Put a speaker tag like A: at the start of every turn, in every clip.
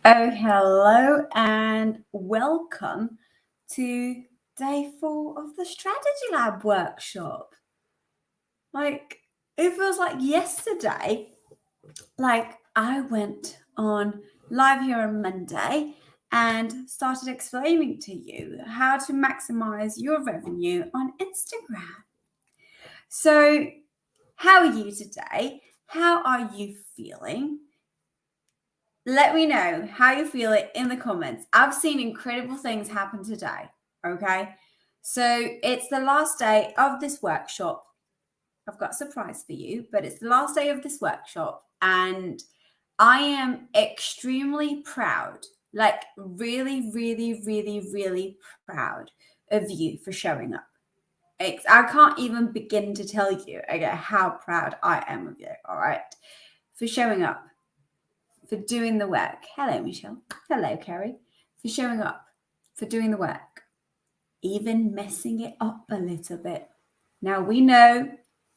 A: Oh, hello and welcome to day 4 of the Strategy Lab workshop. It feels like yesterday, I went on live here on Monday and started explaining to you how to maximize your revenue on Instagram. So, how are you today? How are you feeling? Let me know how you feel it in the comments. I've seen incredible things happen today, okay? So it's the last day of this workshop. I've got a surprise for you, but it's the last day of this workshop, and I am extremely proud, really, really, really, really proud of you for showing up. I can't even begin to tell you, how proud I am of you, all right? For showing up, for doing the work. Hello, Michelle. Hello, Kerry. For showing up, for doing the work, even messing it up a little bit. Now we know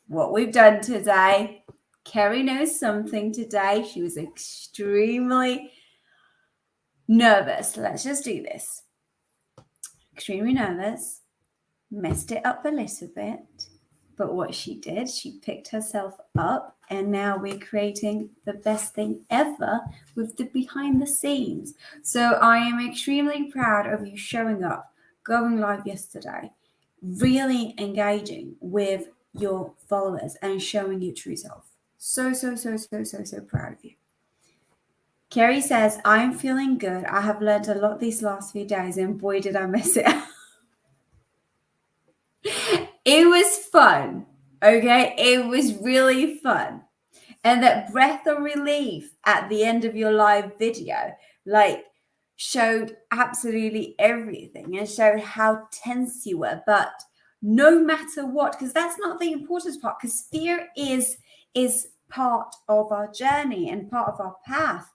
A: what we've done today. Kerry knows something today. She was extremely nervous. Let's just do this. Extremely nervous. Messed it up a little bit. But what she did, she picked herself up, and now we're creating the best thing ever with the behind the scenes. So I am extremely proud of you showing up, going live yesterday, really engaging with your followers and showing your true self. So proud of you. Carrie says, I'm feeling good. I have learned a lot these last few days, and boy, did I mess it up. It was fun, okay? It was really fun. And that breath of relief at the end of your live video, showed absolutely everything and showed how tense you were. But no matter what, because that's not the important part, because fear is part of our journey and part of our path.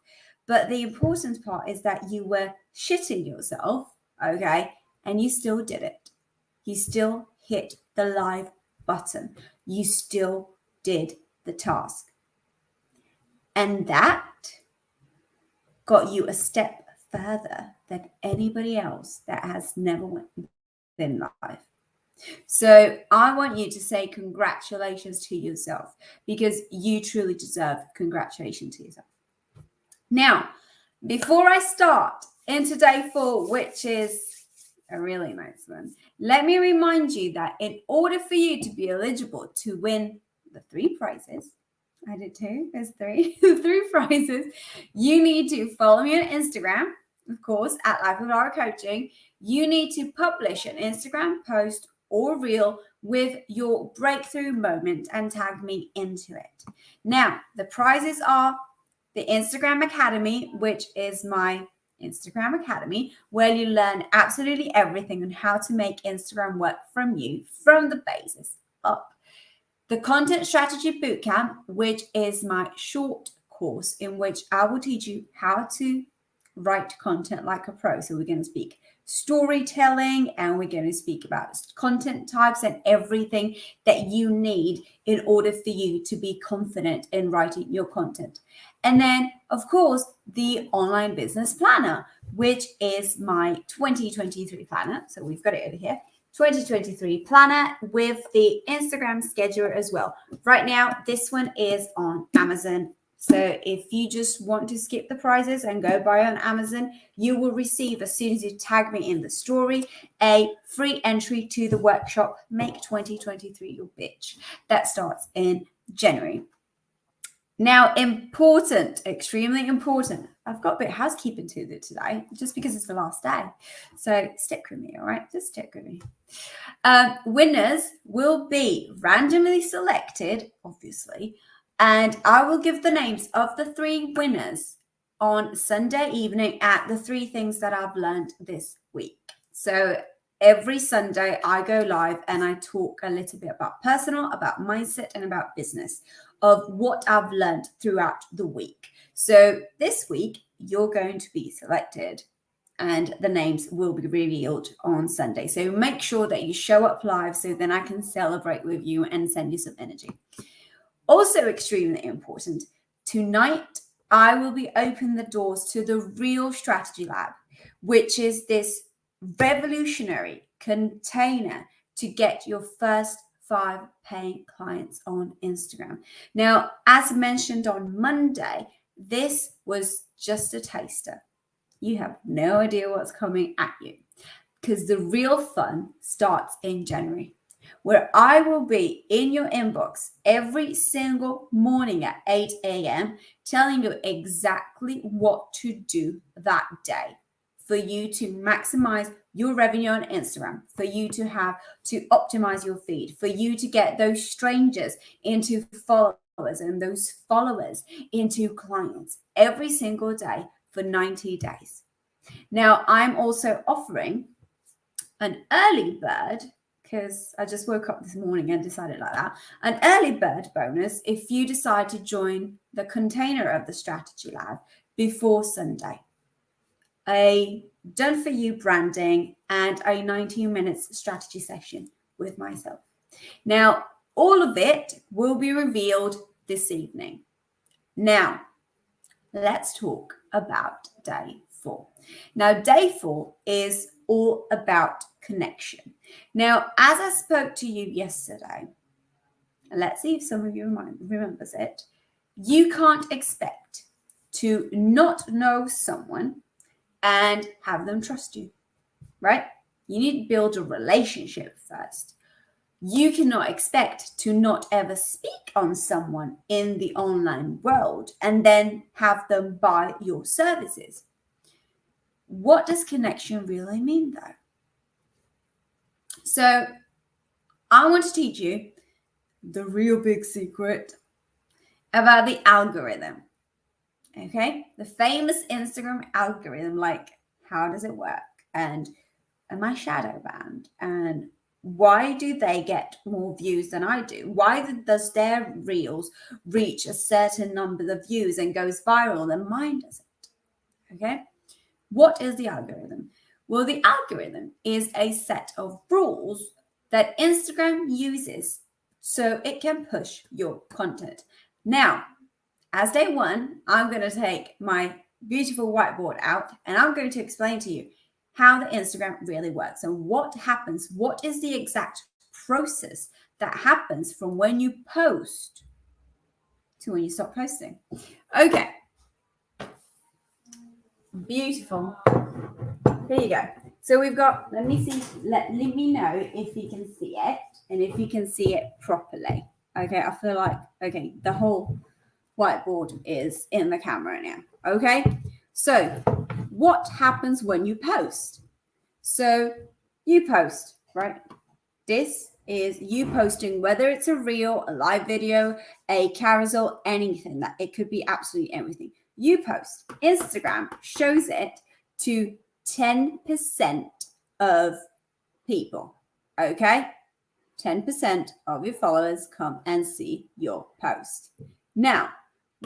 A: But the important part is that you were shitting yourself, okay? And you still did it. You still hit the live button. You still did the task. And that got you a step further than anybody else that has never been live. So I want you to say congratulations to yourself, because you truly deserve congratulations to yourself. Now, before I start into day 4, which is a really nice one, let me remind you that in order for you to be eligible to win the 3 prizes, I did 2, there's 3, 3 prizes, you need to follow me on Instagram, of course, at Life with Laura Coaching. You need to publish an Instagram post or reel with your breakthrough moment and tag me into it. Now, the prizes are the Instagram Academy, which is my Instagram Academy, where you learn absolutely everything on how to make Instagram work from you, from the basis up. The Content Strategy Bootcamp, which is my short course in which I will teach you how to write content like a pro. So we're going to speak storytelling, and we're going to speak about content types and everything that you need in order for you to be confident in writing your content. And then, of course, the Online Business Planner, which is my 2023 planner. So we've got it over here. 2023 planner with the Instagram scheduler as well. Right now, this one is on Amazon. So if you just want to skip the prizes and go buy on Amazon, you will receive, as soon as you tag me in the story, a free entry to the workshop, Make 2023 Your Bitch. That starts in January. Now, important, extremely important. I've got a bit of housekeeping to do today, just because it's the last day. So stick with me, all right? Just stick with me. Winners will be randomly selected, obviously, and I will give the names of the 3 winners on Sunday evening at the 3 things that I've learned this week. So every Sunday I go live and I talk a little bit about personal, about mindset, and about business, of what I've learned throughout the week. So this week you're going to be selected and the names will be revealed on Sunday. So make sure that you show up live so then I can celebrate with you and send you some energy. Also extremely important, tonight I will be opening the doors to the real strategy lab, which is this revolutionary container to get your first 5 paying clients on Instagram. Now, as mentioned on Monday, this was just a taster. You have no idea what's coming at you, because the real fun starts in January, where I will be in your inbox every single morning at 8 a.m. telling you exactly what to do that day for you to maximize your revenue on Instagram, for you to optimize your feed, for you to get those strangers into followers and those followers into clients every single day for 90 days. Now, I'm also offering an early bird, because I just woke up this morning and decided like that, an early bird bonus if you decide to join the container of the strategy lab before Sunday. A done for you branding and a 19 minutes strategy session with myself. Now, all of it will be revealed this evening. Now, let's talk about day 4. Now, day 4 is all about connection. Now, as I spoke to you yesterday, let's see if some of you remembers it. You can't expect to not know someone and have them trust you, right? You need to build a relationship first. You cannot expect to not ever speak on someone in the online world and then have them buy your services. What does connection really mean, though? So I want to teach you the real big secret about the algorithm. Okay? The famous Instagram algorithm, like how does it work? And am I shadow banned? And why do they get more views than I do? Why does their reels reach a certain number of views and goes viral and mine doesn't? Okay? What is the algorithm? Well, the algorithm is a set of rules that Instagram uses so it can push your content. Now, as day 1, I'm going to take my beautiful whiteboard out and I'm going to explain to you how the Instagram really works and what happens. What is the exact process that happens from when you post to when you stop posting? Okay. Beautiful. There you go. So we've got, let me me know if you can see it and if you can see it properly. Okay, I feel like, okay, the whole whiteboard is in the camera now. Okay, so what happens when you post? So you post, right? This is you posting, whether it's a reel, a live video, a carousel, anything. That it could be absolutely everything. You post. Instagram shows it to 10% of people. Okay, 10% of your followers come and see your post. Now,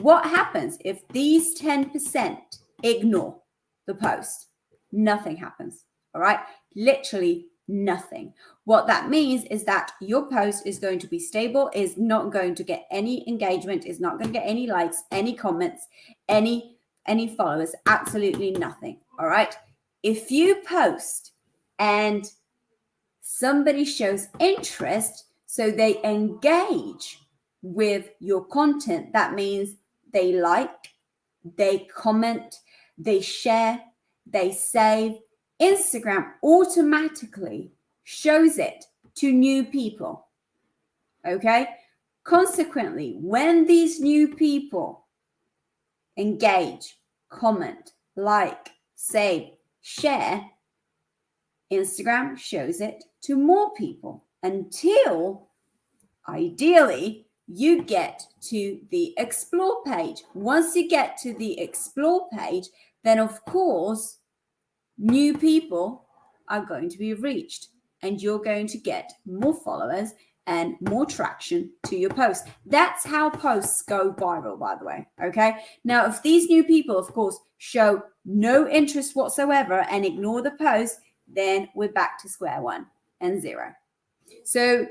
A: what happens if these 10% ignore the post? Nothing happens. All right, literally nothing. What that means is that your post is going to be stable, is not going to get any engagement, is not going to get any likes, any comments, any followers, absolutely nothing. All right. If you post and somebody shows interest, so they engage with your content, that means they like, they comment, they share, they save, Instagram automatically shows it to new people. Okay? Consequently, when these new people engage, comment, like, save, share, Instagram shows it to more people until ideally you get to the explore page. Once you get to the explore page, then of course, new people are going to be reached and you're going to get more followers and more traction to your post. That's how posts go viral, by the way. Okay. Now, if these new people, of course, show no interest whatsoever and ignore the post, then we're back to square one and zero. So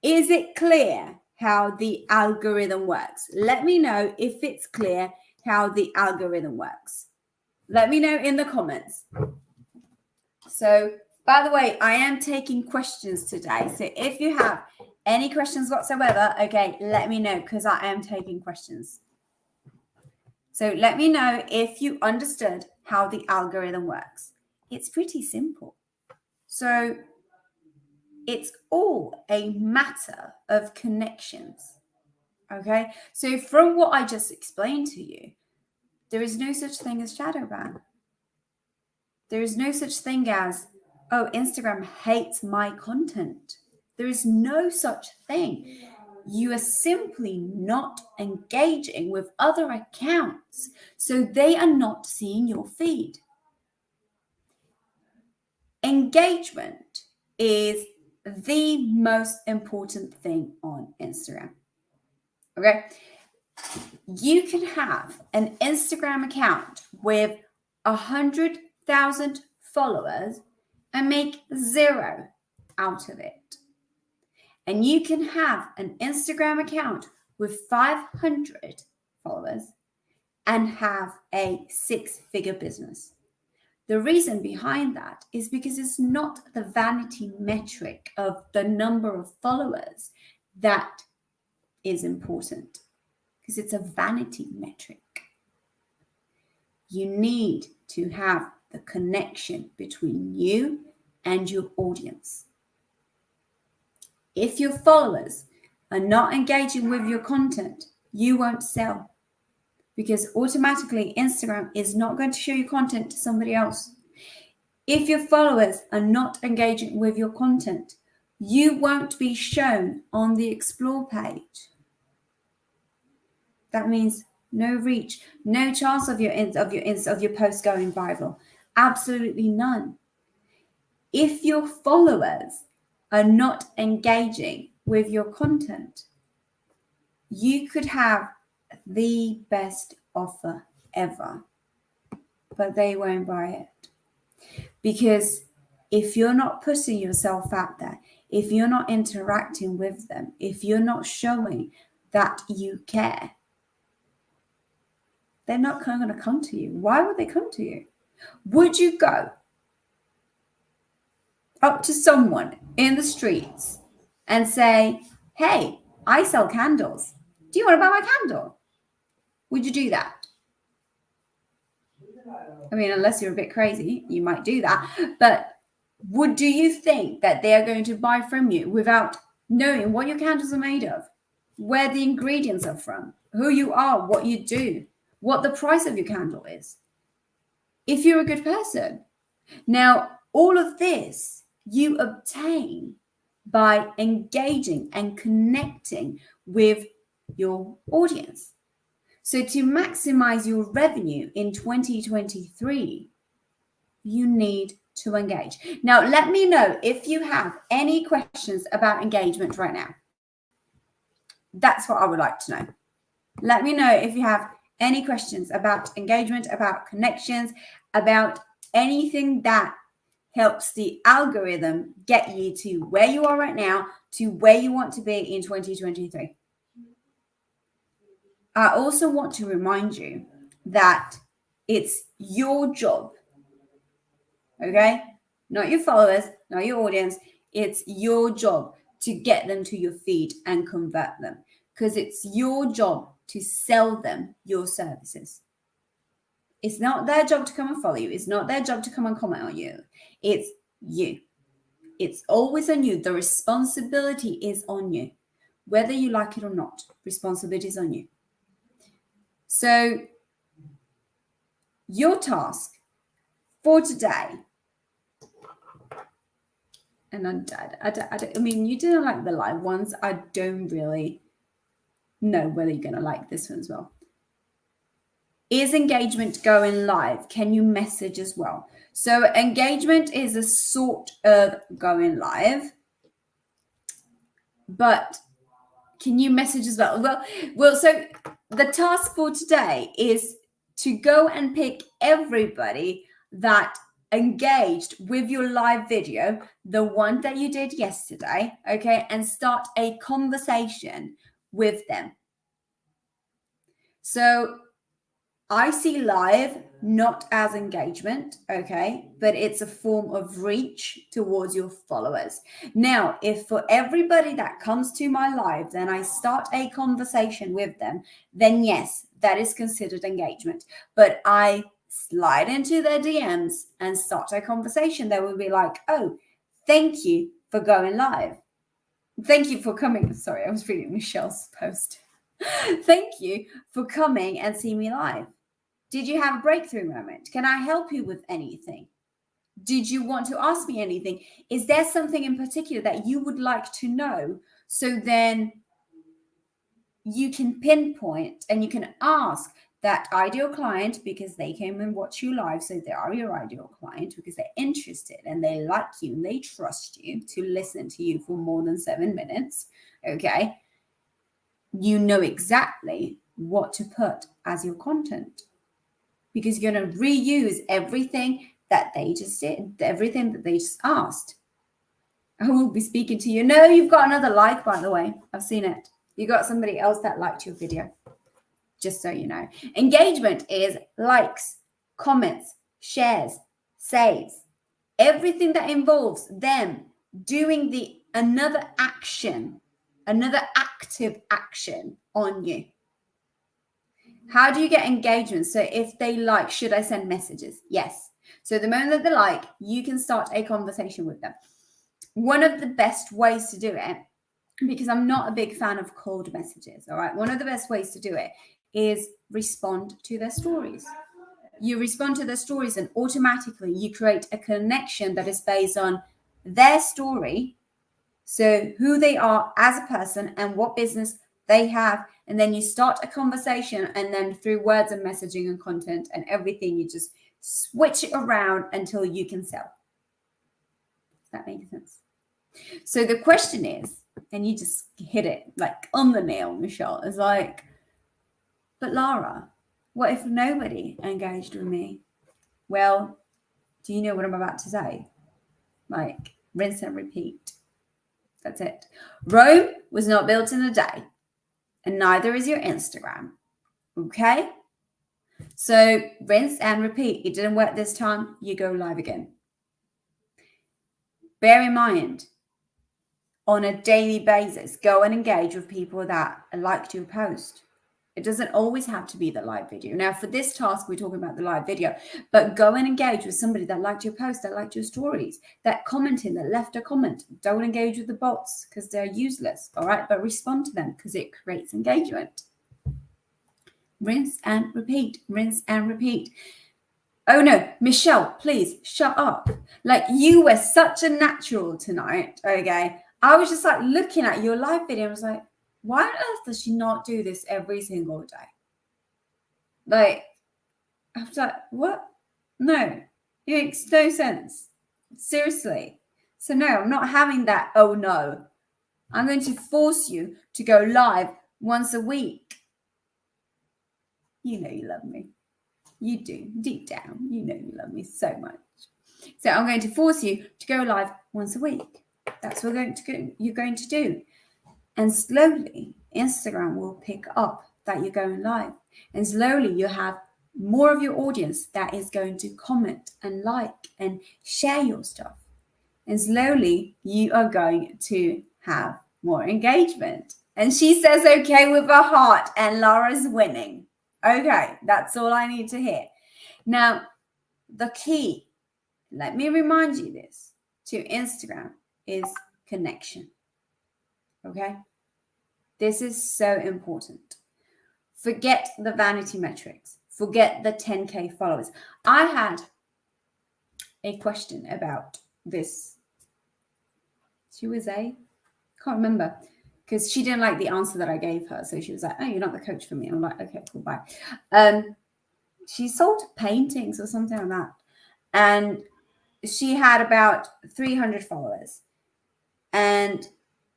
A: is it clear how the algorithm works? Let me know if it's clear how the algorithm works? Let me know in the comments. So, by the way, I am taking questions today. So if you have any questions whatsoever, okay, let me know because I am taking questions. So let me know if you understood how the algorithm works. It's pretty simple. So it's all a matter of connections. Okay, so from what I just explained to you, there is no such thing as shadow ban. There is no such thing as, oh, Instagram hates my content. There is no such thing. You are simply not engaging with other accounts, so they are not seeing your feed. Engagement is the most important thing on Instagram. Okay? You can have an Instagram account with 100,000 followers and make 0 out of it. And you can have an Instagram account with 500 followers and have a 6-figure business. The reason behind that is because it's not the vanity metric of the number of followers that is important, because it's a vanity metric. You need to have the connection between you and your audience. If your followers are not engaging with your content, you won't sell, because automatically Instagram is not going to show your content to somebody else. If your followers are not engaging with your content, you won't be shown on the explore page. That means no reach, no chance of your post going viral. Absolutely none. If your followers are not engaging with your content, you could have the best offer ever, but they won't buy it. Because if you're not putting yourself out there, if you're not interacting with them, if you're not showing that you care, they're not going to come to you. Why would they come to you? Would you go up to someone in the streets and say, hey, I sell candles. Do you want to buy my candle? Would you do that? I mean, unless you're a bit crazy, you might do that. But do you think that they are going to buy from you without knowing what your candles are made of, where the ingredients are from, who you are, what you do, what the price of your candle is, if you're a good person? Now, all of this you obtain by engaging and connecting with your audience. So to maximize your revenue in 2023, you need to engage. Now, let me know if you have any questions about engagement right now. That's what I would like to know. Let me know if you have any questions about engagement, about connections, about anything that helps the algorithm get you to where you are right now, to where you want to be in 2023. I also want to remind you that it's your job, okay? Not your followers, not your audience. It's your job to get them to your feed and convert them, because it's your job to sell them your services. It's not their job to come and follow you. It's not their job to come and comment on you. It's you. It's always on you. The responsibility is on you. Whether you like it or not, responsibility is on you. So your task for today, and I mean, you didn't like the live ones. I don't really know whether you're going to like this one as well. Is engagement going live? Can you message as well? So engagement is a sort of going live, but can you message as well? Well, so the task for today is to go and pick everybody that engaged with your live video, the one that you did yesterday, okay, and start a conversation with them. So I see live not as engagement, okay, but it's a form of reach towards your followers. Now, if for everybody that comes to my live, then I start a conversation with them, then yes, that is considered engagement. But I slide into their DMs and start a conversation, they will be like, oh, thank you for going live. Thank you for coming. Sorry, I was reading Michelle's post. Thank you for coming and see me live. Did you have a breakthrough moment? Can I help you with anything? Did you want to ask me anything? Is there something in particular that you would like to know? So then you can pinpoint and you can ask that ideal client, because they came and watch you live. So they are your ideal client because they're interested and they like you and they trust you to listen to you for more than 7 minutes. Okay. You know exactly what to put as your content, because you're going to reuse everything that they just did, everything that they just asked. I will be speaking to you. No, you've got another like, by the way. I've seen it. You got somebody else that liked your video, just so you know. Engagement is likes, comments, shares, saves, everything that involves them doing another action, another active action on you. How do you get engagement? So if they like, should I send messages? Yes. So the moment that they like, you can start a conversation with them. One of the best ways to do it, because I'm not a big fan of cold messages, all right? One of the best ways to do it is respond to their stories. You respond to their stories and automatically you create a connection that is based on their story. So who they are as a person and what business they have. And then you start a conversation, and then through words and messaging and content and everything, you just switch it around until you can sell. Does that make sense? So the question is, and you just hit it like on the nail, Michelle, is like, but Lara, what if nobody engaged with me? Well, do you know what I'm about to say? Like, rinse and repeat. That's it. Rome was not built in a day, and neither is your Instagram. Okay? So rinse and repeat. It didn't work this time, you go live again. Bear in mind, on a daily basis, go and engage with people that liked your post. It doesn't always have to be the live video. Now, for this task, we're talking about the live video, but go and engage with somebody that liked your post, that liked your stories, that commented, that left a comment. Don't engage with the bots because they're useless, all right? But respond to them because it creates engagement. Rinse and repeat, rinse and repeat. Oh no, Michelle, please shut up. Like, you were such a natural tonight, okay? I was just like looking at your live video and was like, why on earth does she not do this every single day? Like, I was like, what? No, it makes no sense. Seriously. So no, I'm not having that. Oh no, I'm going to force you to go live once a week. You know you love me. You do, deep down. You know you love me so much. So I'm going to force you to go live once a week. That's what you're going to do. And slowly, Instagram will pick up that you're going live. And slowly, you have more of your audience that is going to comment and like and share your stuff. And slowly, you are going to have more engagement. And she says, okay, with her heart, and Lara's winning. Okay, that's all I need to hear. Now, the key, let me remind you this, to Instagram is connection. Okay? This is so important. Forget the vanity metrics. Forget the 10K followers. I had a question about this. She was can't remember, because she didn't like the answer that I gave her. So she was like, oh, you're not the coach for me. I'm like, okay, cool, bye. She sold paintings or something like that. And she had about 300 followers. And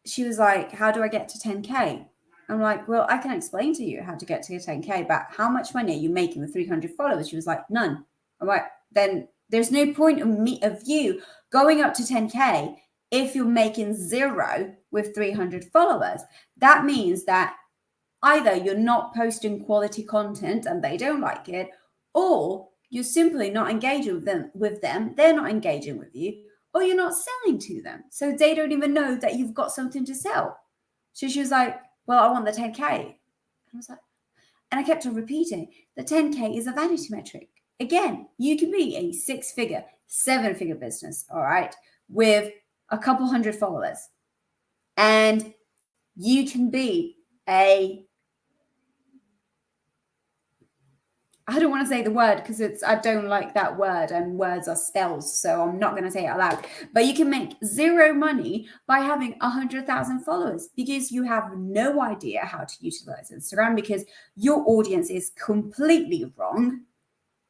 A: she was like, how do I get to 10K? I'm like, well, I can explain to you how to get to 10K, but how much money are you making with 300 followers? She was like, none. I'm like, then there's no point of you going up to 10K if you're making zero with 300 followers. That means that either you're not posting quality content and they don't like it, or you're simply not engaging with them, they're not engaging with you, or you're not selling to them. So they don't even know that you've got something to sell. So she was like, well, I want the 10K. I was like, and I kept on repeating, the 10K is a vanity metric. Again, you can be a 6-figure, 7-figure business, all right, with a couple hundred followers. And you can be I don't want to say the word because I don't like that word, and words are spells, so I'm not going to say it out loud. But you can make zero money by having 100,000 followers because you have no idea how to utilize Instagram, because your audience is completely wrong,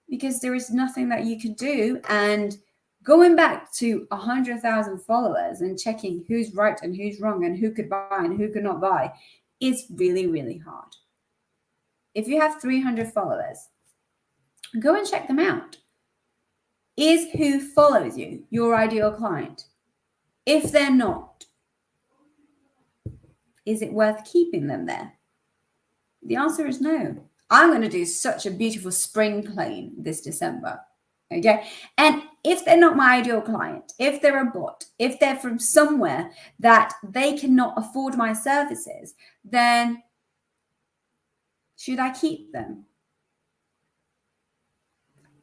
A: because there is nothing that you can do. And going back to 100,000 followers and checking who's right and who's wrong and who could buy and who could not buy is really, really hard. If you have 300 followers, go and check them out. Is who follows you your ideal client? If they're not, is it worth keeping them there? The answer is no. I'm going to do such a beautiful spring clean this December. Okay. And if they're not my ideal client, if they're a bot, if they're from somewhere that they cannot afford my services, then should I keep them?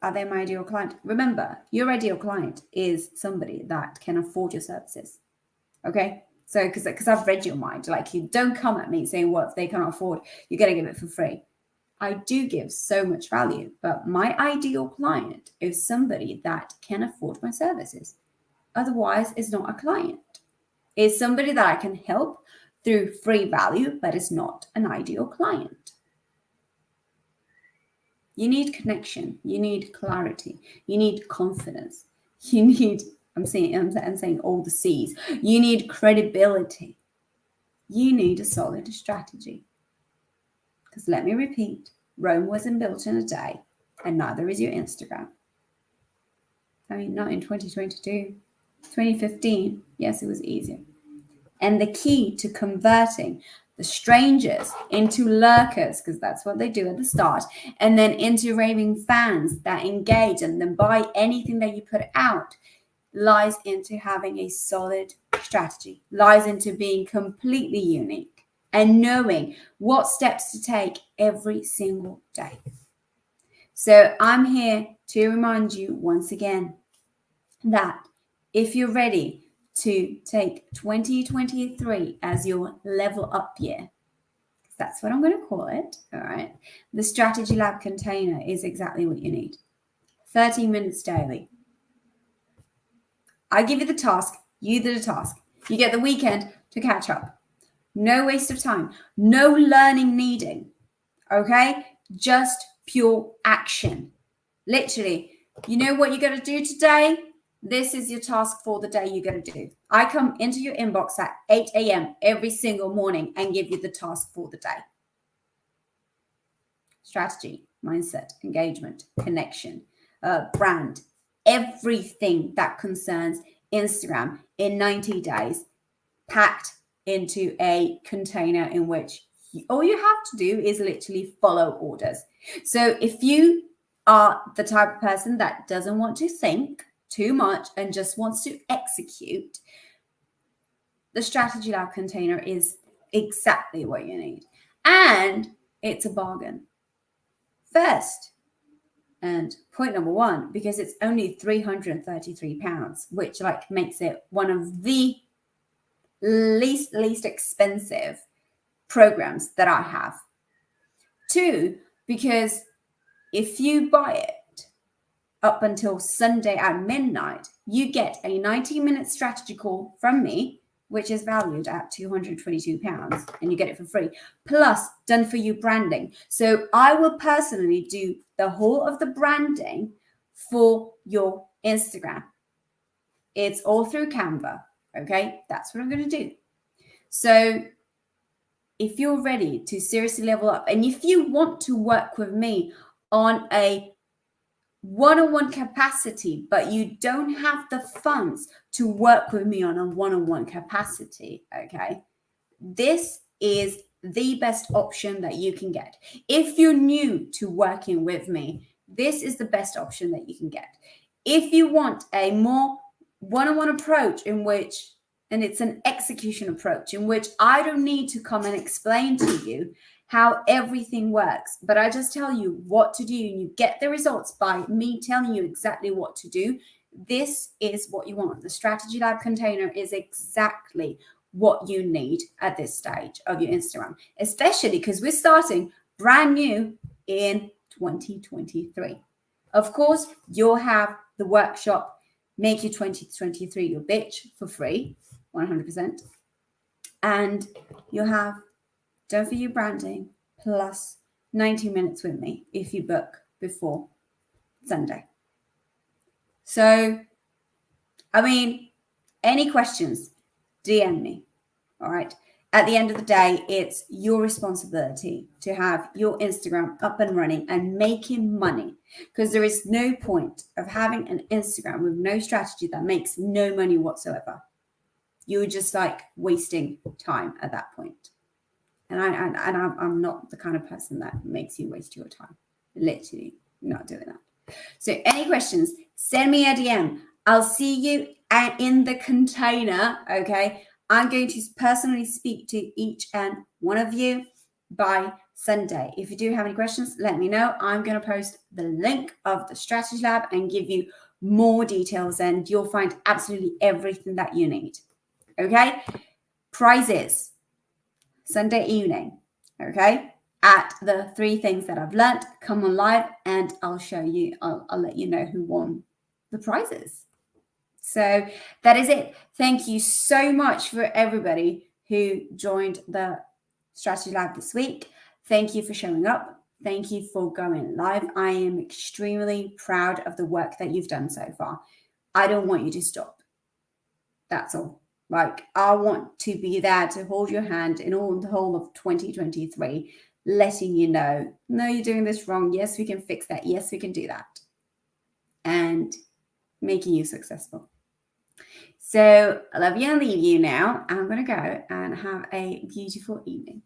A: Are they my ideal client? Remember, your ideal client is somebody that can afford your services. Okay? So, because I've read your mind, like, you don't come at me saying, well, if they can't afford, you're going to give it for free. I do give so much value, but my ideal client is somebody that can afford my services. Otherwise, it's not a client. It's somebody that I can help through free value, but it's not an ideal client. You need connection. You need clarity. You need confidence. You need, I'm saying all the C's. You need credibility. You need a solid strategy. Because let me repeat, Rome wasn't built in a day, and neither is your Instagram. I mean, not in 2022. 2015, yes, it was easier. And the key to converting the strangers into lurkers, because that's what they do at the start, and then into raving fans that engage and then buy anything that you put out, lies into having a solid strategy, lies into being completely unique and knowing what steps to take every single day. So I'm here to remind you once again that if you're ready to take 2023 as your level up year, that's what I'm going to call it, all right, the Strategy Lab container is exactly what you need. 30 minutes daily. I give you the task, you do the task. You get the weekend to catch up. No waste of time, no learning needing, okay? Just pure action. Literally, you know what you got to do today? This is your task for the day you're going to do. I come into your inbox at 8 a.m. every single morning and give you the task for the day. Strategy, mindset, engagement, connection, brand, everything that concerns Instagram in 90 days, packed into a container in which all you have to do is literally follow orders. So if you are the type of person that doesn't want to think too much and just wants to execute, the Strategy Lab container is exactly what you need. And it's a bargain. First, and point number one, because it's only £333, which like makes it one of the least expensive programs that I have. Two, because if you buy it up until Sunday at midnight, you get a 90-minute strategy call from me, which is valued at £222, and you get it for free, plus done for you branding. So I will personally do the whole of the branding for your Instagram. It's all through Canva. Okay, that's what I'm going to do. So if you're ready to seriously level up, and if you want to work with me on a one-on-one capacity, but you don't have the funds to work with me on a one-on-one capacity, okay, this is the best option that you can get. If you're new to working with me, this is the best option that you can get. If you want a more one-on-one approach in which, and it's an execution approach in which I don't need to come and explain to you how everything works, but I just tell you what to do and you get the results by me telling you exactly what to do. This is what you want. The Strategy Lab container is exactly what you need at this stage of your Instagram, especially because we're starting brand new in 2023. Of course, you'll have the workshop, Make Your 2023 Your Bitch, for free, 100%. And you'll have Done For You branding plus 90 minutes with me if you book before Sunday. So, I mean, any questions, DM me. All right. At the end of the day, it's your responsibility to have your Instagram up and running and making money, because there is no point of having an Instagram with no strategy that makes no money whatsoever. You're just like wasting time at that point. And I'm not the kind of person that makes you waste your time. Literally not doing that. So any questions, send me a DM. I'll see you in the container. Okay. I'm going to personally speak to each and one of you by Sunday. If you do have any questions, let me know. I'm going to post the link of the Strategy Lab and give you more details, and you'll find absolutely everything that you need. Okay. Prizes Sunday evening. Okay. At the 3 things that I've learned, come on live and I'll show you, I'll let you know who won the prizes. So that is it. Thank you so much for everybody who joined the Strategy Lab this week. Thank you for showing up. Thank you for going live. I am extremely proud of the work that you've done so far. I don't want you to stop. That's all. Like, I want to be there to hold your hand in all the whole of 2023, letting you know, no, you're doing this wrong. Yes, we can fix that. Yes, we can do that. And making you successful. So I love you and leave you now. I'm going to go and have a beautiful evening.